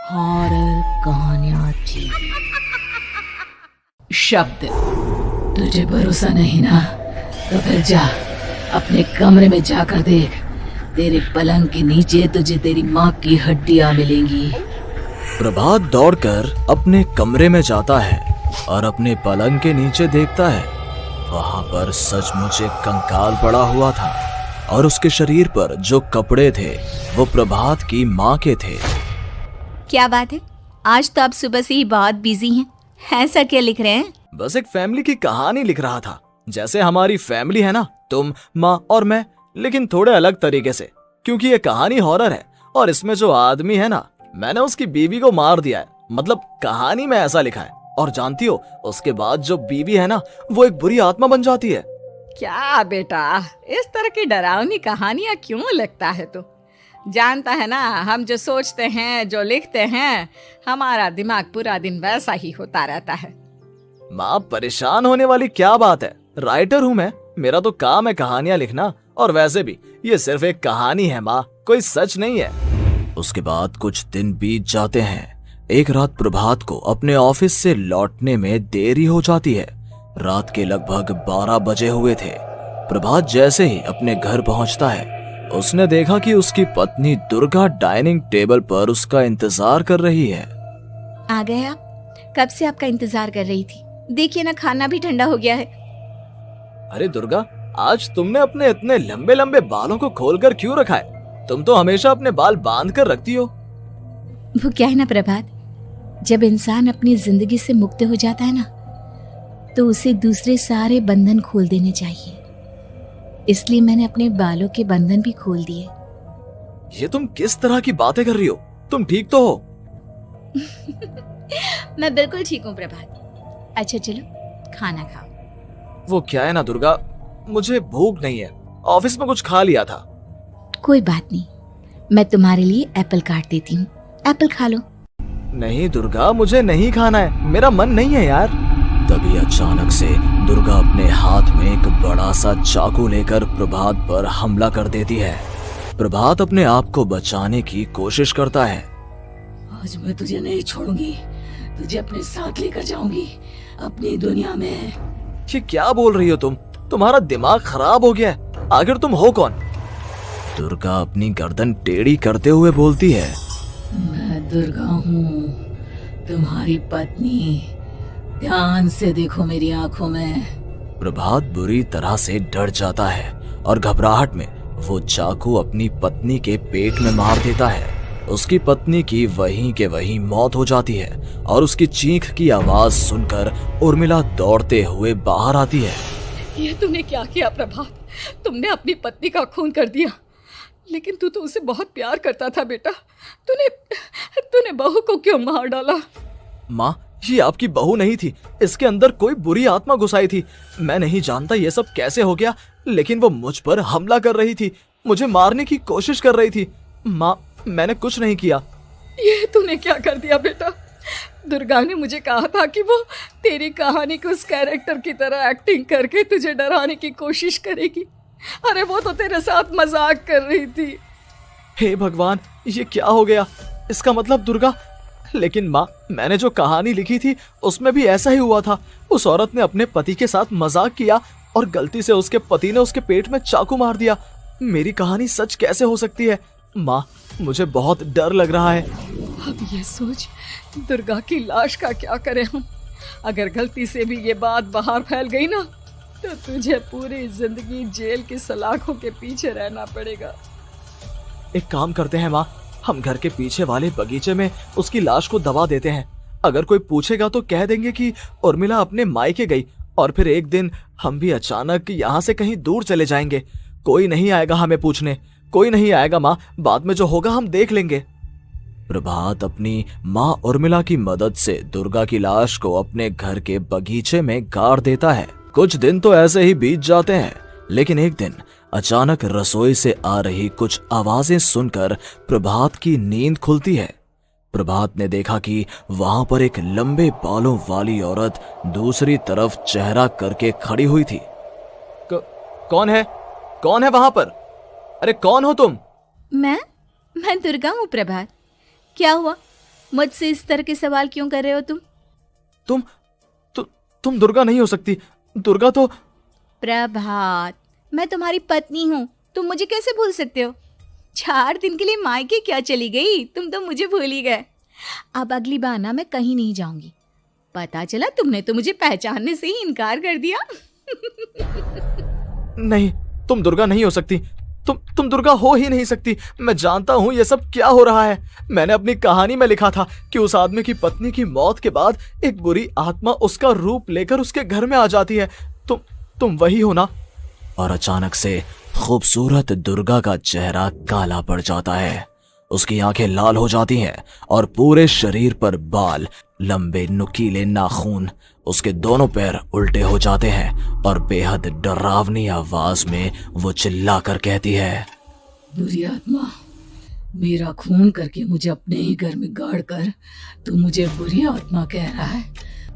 Horror कहानियां TV. शब्द, तुझे भरोसा नहीं ना, तो फिर जा अपने कमरे में जाकर देख। तेरे पलंग के नीचे तुझे तेरी माँ की हड्डियां मिलेंगी। प्रभात दौड़कर अपने कमरे में जाता है और अपने पलंग के नीचे देखता है। वहां पर सचमुच एक कंकाल पड़ा हुआ था और उसके शरीर पर जो कपड़े थे वो प्रभात की माँ के थे। क्या बात है, आज तो आप सुबह से ही बहुत बिजी हैं। ऐसा क्या लिख रहे हैं? बस एक फैमिली की कहानी लिख रहा था। जैसे हमारी फैमिली है ना, तुम, माँ और मैं, लेकिन थोड़े अलग तरीके से, क्योंकि ये कहानी हॉरर है और इसमें जो आदमी है ना, मैंने उसकी बीवी को मार दिया है। मतलब कहानी में ऐसा लिखा है। और जानती हो, उसके बाद जो बीवी है ना, वो एक बुरी आत्मा बन जाती है। क्या बेटा, इस तरह की डरावनी कहानियां क्यों लिखता है तू? जानता है ना, हम जो सोचते हैं, जो लिखते हैं, हमारा दिमाग पूरा दिन वैसा ही होता रहता है। माँ, परेशान होने वाली क्या बात है? राइटर हूँ मैं, मेरा तो काम है कहानियां लिखना। और वैसे भी ये सिर्फ एक कहानी है माँ, कोई सच नहीं है। उसके बाद कुछ दिन बीत जाते हैं। एक रात प्रभात को अपने ऑफिस से लौटने में देरी हो जाती है। रात के लगभग 12 बजे हुए थे। प्रभात जैसे ही अपने घर पहुंचता है, उसने देखा कि उसकी पत्नी दुर्गा डाइनिंग टेबल पर उसका इंतजार कर रही है। आ गए आप? कब से आपका इंतजार कर रही थी। देखिए ना, खाना भी ठंडा हो गया है। अरे दुर्गा, आज तुमने अपने इतने लंबे लंबे बालों को खोलकर क्यों रखा है? तुम तो हमेशा अपने बाल बांध कर रखती हो। वो क्या है ना प्रभात, जब इंसान अपनी जिंदगी से मुक्त हो जाता है ना, तो उसे दूसरे सारे बंधन खोल देने चाहिए। इसलिए मैंने अपने बालों के बंधन भी खोल दिए। ये तुम किस तरह की बातें कर रही हो? तुम ठीक तो हो? मैं बिल्कुल ठीक हूँ प्रभात। अच्छा चलो खाना खाओ। वो क्या है ना दुर्गा, मुझे भूख नहीं है। ऑफिस में कुछ खा लिया था। कोई बात नहीं, मैं तुम्हारे लिए एप्पल काट देती हूँ, एप्पल खा लो। नहीं दुर्गा, मुझे नहीं खाना है, मेरा मन नहीं है यार। तभी अचानक से दुर्गा अपने हाथ में एक बड़ा सा चाकू लेकर प्रभात पर हमला कर देती है। प्रभात अपने आप को बचाने की कोशिश करता है। आज मैं तुझे नहीं छोड़ूंगी, तुझे अपने साथ लेकर जाऊंगी अपनी दुनिया में। ये क्या बोल रही हो तुम? तुम्हारा दिमाग खराब हो गया है। आखिर तुम हो कौन? दुर्गा अपनी गर्दन टेढ़ी करते हुए बोलती है। मैं दुर्गा हूँ, तुम्हारी पत्नी। ध्यान से देखो मेरी आंखों में। प्रभात बुरी तरह से डर जाता है और घबराहट में वो चाकू अपनी पत्नी के पेट में मार देता है। उसकी पत्नी की वहीं के वहीं मौत हो जाती है और उसकी चीख की आवाज सुनकर उर्मिला दौड़ते हुए बाहर आती है। ये तूने क्या किया प्रभात? तुमने अपनी पत्नी का खून कर दिया। लेकिन तू तो उसे बहुत प्यार करता था बेटा। तूने बहू को क्यों मार डाला? माँ, ये आपकी बहू नहीं थी, इसके अंदर कोई बुरी आत्मा घुसाई थी। मैं नहीं जानता ये सब कैसे हो गया, लेकिन वो मुझ पर हमला कर रही थी, मुझे मारने की कोशिश कर रही थी। माँ, मैंने कुछ नहीं किया। ये तूने क्या कर दिया बेटा? दुर्गा ने मुझे कहा था कि वो तेरी कहानी को उस कैरेक्टर की तरह एक्टिंग करके तुझे डराने की कोशिश करेगी। अरे वो तो तेरे साथ मजाक कर रही थी। हे भगवान, ये क्या हो गया? इसका मतलब दुर्गा। लेकिन माँ, मैंने जो कहानी लिखी थी उसमें भी ऐसा ही हुआ था। उस औरत ने अपने पति के साथ मजाक किया और गलती से उसके पति ने उसके पेट में चाकू मार दिया। मेरी कहानी सच कैसे हो सकती है? माँ, मुझे बहुत डर लग रहा है। अब ये सोच, दुर्गा की लाश का क्या करें हम? अगर गलती से भी ये बात बाहर फैल गई ना, तो तुझे पूरी जिंदगी जेल की सलाखों के पीछे रहना पड़ेगा। एक काम करते हैं माँ, हम घर के पीछे वाले बगीचे में उसकी लाश को दबा देते हैं। अगर कोई पूछेगा तो कह देंगे कि उर्मिला अपने मायके गई और फिर एक दिन हम भी अचानक यहाँ से कहीं दूर चले जाएंगे। कोई नहीं आएगा हमें पूछने, कोई नहीं आएगा माँ, बाद में जो होगा हम देख लेंगे। प्रभात अपनी माँ उर्मिला की मदद से दुर्गा की लाश को अपने घर के बगीचे में गाड़ देता है। कुछ दिन तो ऐसे ही बीत जाते हैं, लेकिन एक दिन अचानक रसोई से आ रही कुछ आवाजें सुनकर प्रभात की नींद खुलती है। प्रभात ने देखा कि वहां पर एक लंबे बालों वाली औरत दूसरी तरफ चेहरा करके खड़ी हुई थी। कौन है? कौन है वहां पर? अरे कौन हो तुम? मैं दुर्गा हूँ प्रभात। क्या हुआ? मुझसे इस तरह के सवाल क्यों कर रहे हो तुम? तुम दुर्गा नहीं हो सकती। दुर्गा तो प्रभात, मैं तुम्हारी पत्नी हूँ, तुम मुझे कैसे भूल सकते हो? 4 दिन के लिए मायके क्या चली गई, तुम तो मुझे भूल ही गए। अब अगली बार ना मैं कहीं नहीं जाऊंगी। पता चला तुमने तो मुझे पहचानने से ही इनकार कर दिया। नहीं, तुम दुर्गा नहीं हो सकती। तुम दुर्गा हो ही नहीं सकती। मैं जानता हूँ ये सब क्या हो रहा है। मैंने अपनी कहानी में लिखा था कि उस आदमी की पत्नी की मौत के बाद एक बुरी आत्मा उसका रूप लेकर उसके घर में आ जाती है। तुम वही हो ना? और अचानक से खूबसूरत दुर्गा का चेहरा काला पड़ जाता है। उसकी आंखें लाल हो जाती हैं और पूरे शरीर पर बाल, लंबे नुकीले नाखून, उसके दोनों पैर उल्टे हो जाते हैं और बेहद डरावनी आवाज में वो चिल्लाकर कहती है, बुरी आत्मा, मेरा खून करके मुझे अपने ही घर में गाड़ कर तू मुझे बुरी आत्मा कह रहा है?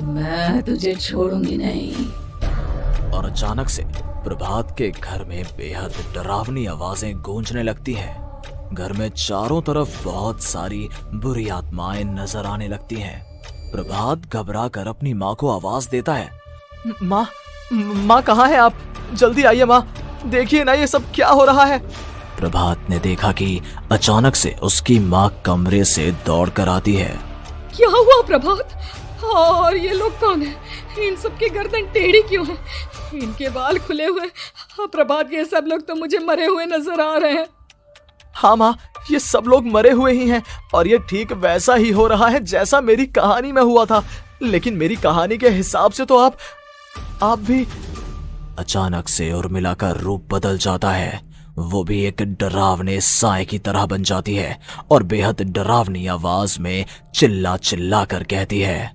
मैं तुझे छोड़ूंगी नहीं। और अचानक से प्रभात के घर में बेहद डरावनी आवाजें गूंजने लगती हैं। घर में चारों तरफ बहुत सारी बुरी आत्माएं नजर आने लगती हैं। प्रभात घबरा कर अपनी माँ को आवाज देता है, माँ कहाँ है आप? जल्दी आइए माँ, देखिए ना ये सब क्या हो रहा है। प्रभात ने देखा कि अचानक से उसकी माँ कमरे से दौड़ कर आती है। क्या हुआ प्रभात? और ये लोग कौन है? इन सब की गर्दन टेढ़ी क्यों है? इनके बाल खुले हुए। प्रभात, ये सब लोग तो मुझे मरे हुए नजर आ रहे हैं। हाँ माँ, ये सब लोग मरे हुए ही हैं और ये ठीक वैसा ही हो रहा है जैसा मेरी कहानी में हुआ था। लेकिन मेरी कहानी के हिसाब से तो आप भी। अचानक से उर्मिला का रूप बदल जाता है। वो भी एक डरावने साए की तरह बन जाती है और बेहद डरावनी आवाज में चिल्ला चिल्ला कर कहती है,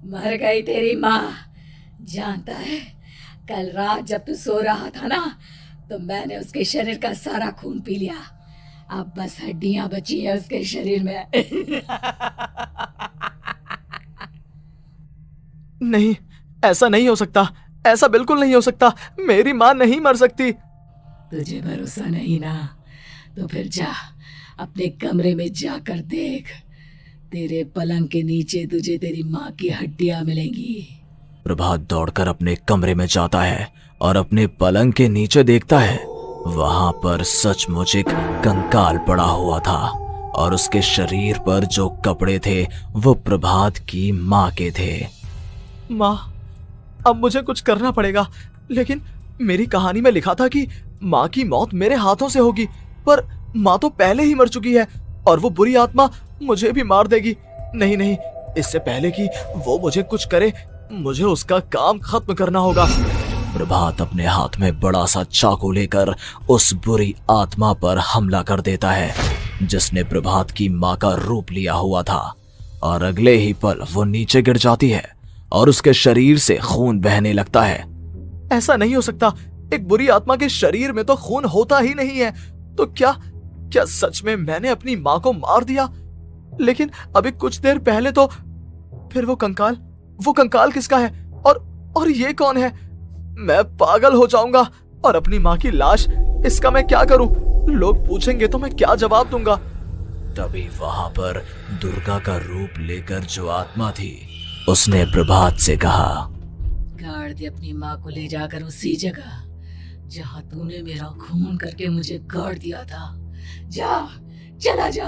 मर गई तेरी माँ। जानता है, कल रात जब तू सो रहा था ना, तो मैंने उसके शरीर का सारा खून पी लिया। अब बस हड्डियां बची है उसके शरीर में। नहीं, ऐसा नहीं हो सकता। ऐसा बिल्कुल नहीं हो सकता। मेरी माँ नहीं मर सकती। तुझे भरोसा नहीं ना? तो फिर जा, अपने कमरे में जाकर देख। तेरे पलंग के नीचे तुझे तेरी माँ की हड्डियां मिलेंगी। प्रभात दौड़कर अपने कमरे में जाता है और अपने पलंग के नीचे देखता है। वहां पर सचमुच एक कंकाल पड़ा हुआ था और उसके शरीर पर जो कपड़े थे वो प्रभात की माँ के थे। माँ, अब मुझे कुछ करना पड़ेगा। लेकिन मेरी कहानी में लिखा था कि माँ की मौत मेरे हाथों से होगी, पर माँ तो पहले ही मर चुकी है और वो बुरी आत्मा मुझे भी मार देगी। नहीं, इससे पहले कि वो मुझे कुछ करे, मुझे उसका काम खत्म करना होगा। प्रभात अपने हाथ में बड़ा सा चाकू लेकर उस बुरी आत्मा पर हमला कर देता है जिसने प्रभात की माँ का रूप लिया हुआ था, और अगले ही पल वो नीचे गिर जाती है और उसके शरीर से खून बहने लगता है। ऐसा नहीं हो सकता। एक बुरी आत्मा के शरीर में तो खून होता ही नहीं है। तो क्या सच में मैंने अपनी माँ को मार दिया? लेकिन अभी कुछ देर पहले तो फिर वो कंकाल किसका है? और ये कौन है? मैं पागल हो जाऊंगा। और अपनी माँ की लाश, इसका मैं क्या करूं? लोग पूछेंगे तो मैं क्या जवाब दूंगा? तभी वहां पर दुर्गा का रूप लेकर जो आत्मा थी उसने प्रभात से कहा, गाड़ दे अपनी माँ को ले जाकर उसी जगह जहाँ तूने मेरा खून करके मुझे गाड़ दिया था। जा, चला जा।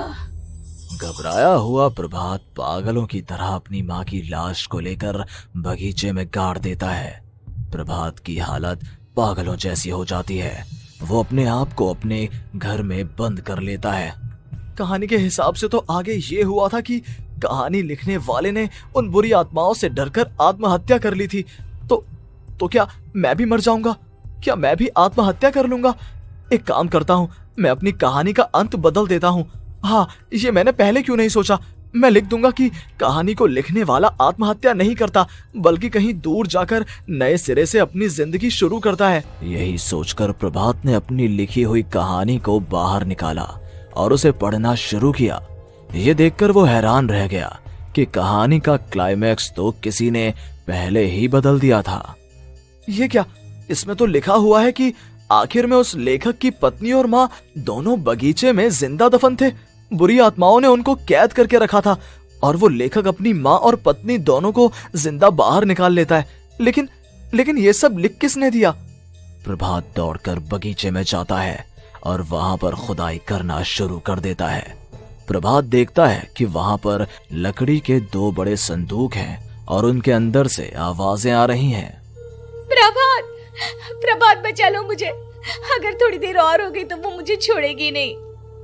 घबराया हुआ प्रभात पागलों की तरह अपनी माँ की लाश को लेकर बगीचे में गाड़ देता है। प्रभात की हालत पागलों जैसी हो जाती है। वो अपने आप को अपने घर में बंद कर लेता है। कहानी के हिसाब से तो आगे ये हुआ था कि कहानी लिखने वाले ने उन बुरी आत्माओं से डरकर आत्महत्या कर ली थी। तो क्या मैं भी मर जाऊंगा? क्या मैं भी आत्महत्या कर लूंगा? एक काम करता हूँ, मैं अपनी कहानी का अंत बदल देता हूँ। हाँ, ये मैंने पहले क्यों नहीं सोचा। मैं लिख दूंगा कि कहानी को लिखने वाला आत्महत्या नहीं करता, बल्कि कहीं दूर जाकर नए सिरे से अपनी जिंदगी शुरू करता है। यही सोचकर प्रभात ने अपनी लिखी हुई कहानी को बाहर निकाला और उसे पढ़ना शुरू किया। ये देखकर वो हैरान रह गया कि कहानी का क्लाइमैक्स तो किसी ने पहले ही बदल दिया था। ये क्या? इसमें तो लिखा हुआ है कि आखिर में उस लेखक की पत्नी और माँ दोनों बगीचे में जिंदा दफन थे। बुरी आत्माओं ने उनको कैद करके रखा था और वो लेखक अपनी माँ और पत्नी दोनों को जिंदा बाहर निकाल लेता है। लेकिन ये सब लिख किसने दिया? प्रभात दौड़कर बगीचे में जाता है और वहां पर खुदाई करना शुरू कर देता है। प्रभात देखता है कि वहां पर लकड़ी के 2 बड़े संदूक हैं और उनके अंदर से आवाजें आ रही हैं। प्रभात, प्रभात बचा लो मुझे, अगर थोड़ी देर और हो गई तो वो मुझे छोड़ेगी नहीं।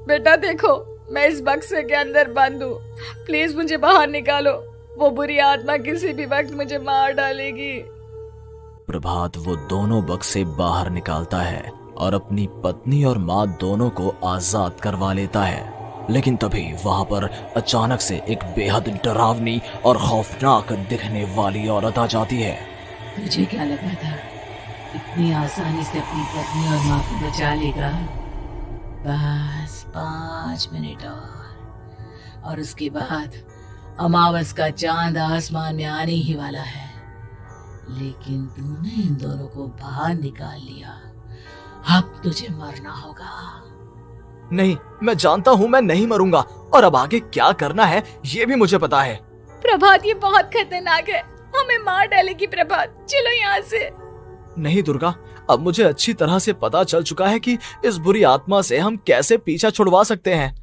बेटा देखो, मैं इस बक्से के अंदर बंद हूँ, प्लीज मुझे बाहर निकालो, वो बुरी आत्मा किसी भी वक्त मुझे मार डालेगी। प्रभात वो दोनों बक्से बाहर निकालता है और अपनी पत्नी और माँ दोनों को आजाद करवा लेता है। लेकिन तभी वहां पर अचानक से एक बेहद डरावनी और खौफनाक दिखने वाली औरत आ जाती है। तुझे क्या लगा था इतनी आसानी से अपनी पत्नी और माँ को बचा लेगा? बस 5 मिनट और उसके बाद अमावस का चांद आसमान में आने ही वाला है। लेकिन तूने इन दोनों को बाहर निकाल लिया, अब तुझे मरना होगा। नहीं, मैं जानता हूँ मैं नहीं मरूंगा, और अब आगे क्या करना है ये भी मुझे पता है। प्रभात, ये बहुत खतरनाक है, हमें मार डालेगी। प्रभात, चलो यहाँ से। नहीं दुर्गा, अब मुझे अच्छी तरह से पता चल चुका है कि इस बुरी आत्मा से हम कैसे पीछा छुड़वा सकते हैं।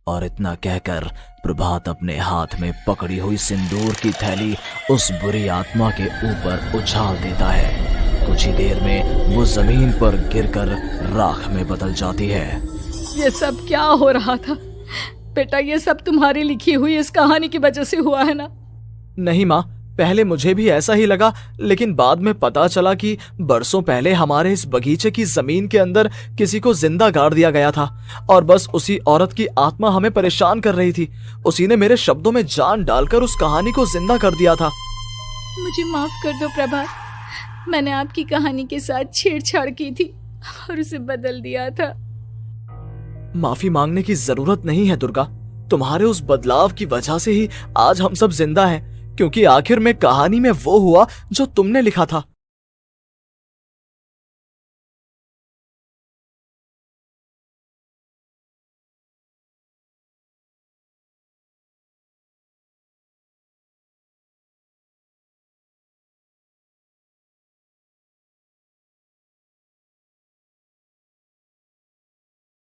और इतना कहकर प्रभात अपने हाथ में पकड़ी हुई सिंदूर की थैली उस बुरी आत्मा के ऊपर उछाल देता है। कुछ ही देर में वो जमीन पर गिरकर राख में बदल जाती है। ये सब क्या हो रहा था बेटा? ये सब तुम्हारी लिखी हुई इस कहानी की वजह से हुआ है ना? नहीं माँ, पहले मुझे भी ऐसा ही लगा, लेकिन बाद में पता चला कि बरसों पहले हमारे इस बगीचे की जमीन के अंदर किसी को जिंदा गाड़ दिया गया था और बस उसी औरत की आत्मा हमें परेशान कर रही थी। उसी ने मेरे शब्दों में जान डालकर उस कहानी को जिंदा कर दिया था। मुझे माफ कर दो प्रभात, मैंने आपकी कहानी के साथ छेड़छाड़ की थी और उसे बदल दिया था। माफी मांगने की जरूरत नहीं है दुर्गा, तुम्हारे उस बदलाव की वजह से ही आज हम सब जिंदा हैं, क्योंकि आखिर में कहानी में वो हुआ जो तुमने लिखा था।